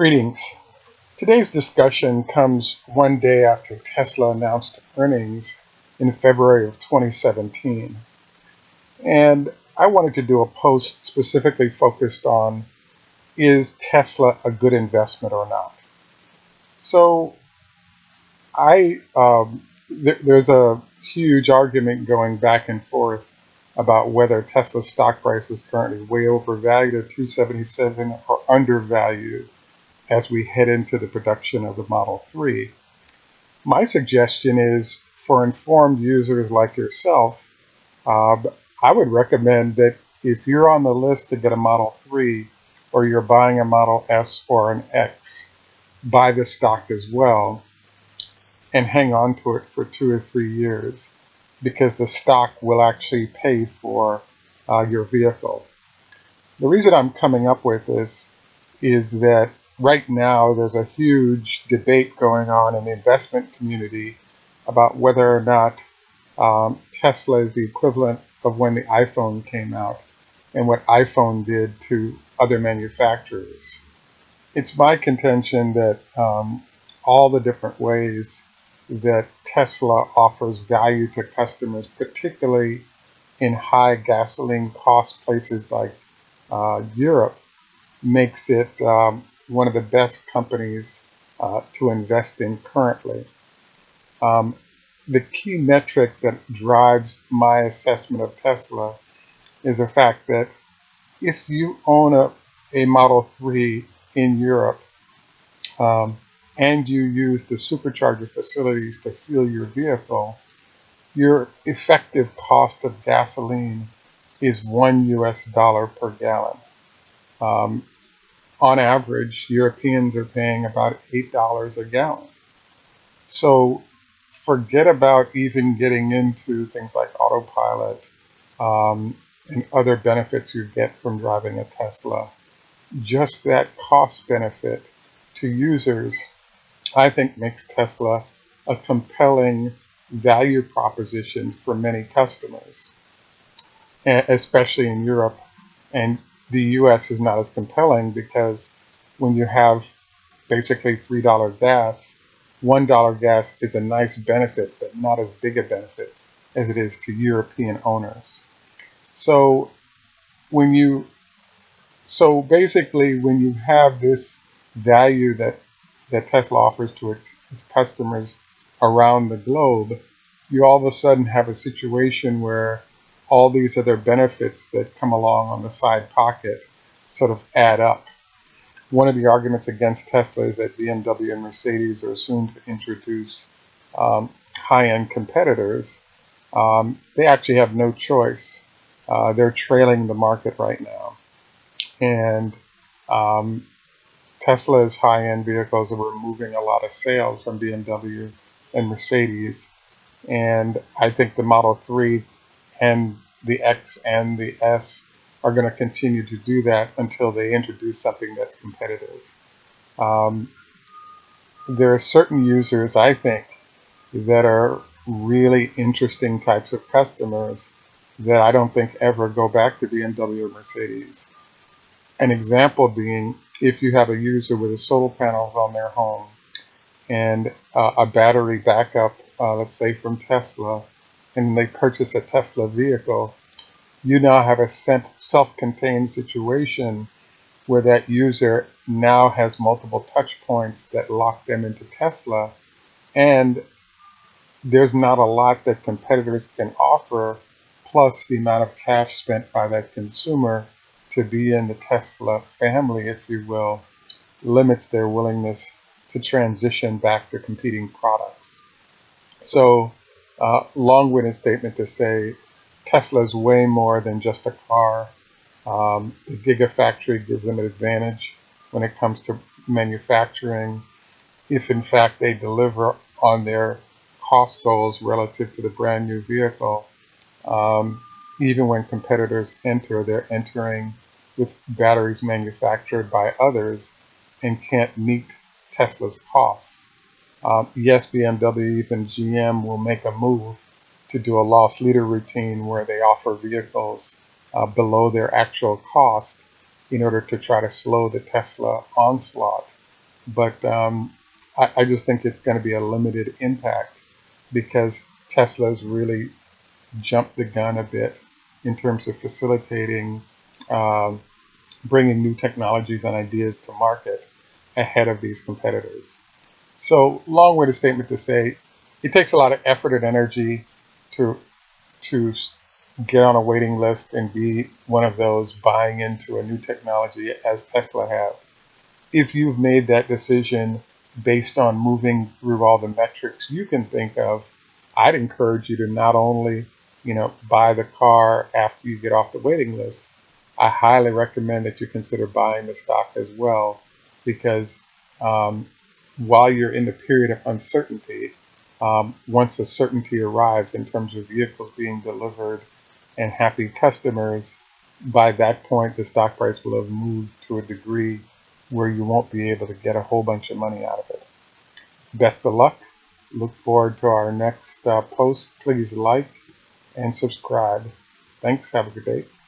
Greetings. Today's discussion comes one day after Tesla announced earnings in February of 2017. And I wanted to do a post specifically focused on, is Tesla a good investment or not? So there's a huge argument going back and forth about whether Tesla's stock price is currently way overvalued at 277 or undervalued as we head into the production of the Model 3. My suggestion is for informed users like yourself, uh, I would recommend that if you're on the list to get a Model 3 or you're buying a Model S or an X, buy the stock as well and hang on to it for 2 or 3 years because the stock will actually pay for your vehicle. The reason I'm coming up with this is that right now there's a huge debate going on in the investment community about whether or not Tesla is the equivalent of when the iPhone came out and what iPhone did to other manufacturers. It's my contention that all the different ways that Tesla offers value to customers, particularly in high gasoline cost places like Europe, makes it one of the best companies to invest in currently. Um, the key metric that drives my assessment of Tesla is the fact that if you own a Model 3 in Europe um, and you use the supercharger facilities to fuel your vehicle, your effective cost of gasoline is $1 per gallon. Um, on average, Europeans are paying about $8 a gallon. So forget about even getting into things like autopilot and other benefits you get from driving a Tesla. Just that cost benefit to users, I think, makes Tesla a compelling value proposition for many customers, especially in Europe. And the US is not as compelling because when you have basically $3 gas, $1 gas is a nice benefit, but not as big a benefit as it is to European owners. So when you so basically when you have this value that Tesla offers to its customers around the globe, you all of a sudden have a situation where all these other benefits that come along on the side pocket sort of add up. One of the arguments against Tesla is that BMW and Mercedes are soon to introduce high-end competitors. They actually have no choice. They're trailing the market right now. And um, Tesla's high-end vehicles are removing a lot of sales from BMW and Mercedes. And I think the Model 3 and the X and the S are going to continue to do that until they introduce something that's competitive. Um, there are certain users, I think, that are really interesting types of customers that I don't think ever go back to BMW or Mercedes. An example being if you have a user with solar panels on their home and a battery backup, let's say from Tesla, and they purchase a Tesla vehicle, you now have a self-contained situation where that user now has multiple touch points that lock them into Tesla, and there's not a lot that competitors can offer, plus the amount of cash spent by that consumer to be in the Tesla family, if you will, limits their willingness to transition back to competing products. So, long-winded statement to say Tesla is way more than just a car. The Gigafactory gives them an advantage when it comes to manufacturing, if in fact they deliver on their cost goals relative to the brand new vehicle. Um, Even when competitors enter, they're entering with batteries manufactured by others and can't meet Tesla's costs. Yes, BMW, even GM will make a move to do a loss leader routine where they offer vehicles below their actual cost in order to try to slow the Tesla onslaught. but I just think it's going to be a limited impact because Tesla's really jumped the gun a bit in terms of facilitating um, bringing new technologies and ideas to market ahead of these competitors. So, long-winded statement to say, it takes a lot of effort and energy to to get on a waiting list and be one of those buying into a new technology as Tesla have. If you've made that decision based on moving through all the metrics you can think of, I'd encourage you to not only, buy the car after you get off the waiting list. I highly recommend that you consider buying the stock as well, because um, while you're in the period of uncertainty, once the certainty arrives in terms of vehicles being delivered and happy customers, by that point the stock price will have moved to a degree where you won't be able to get a whole bunch of money out of it. Best of luck. Look forward to our next post. Please like and subscribe. Thanks. Have a good day.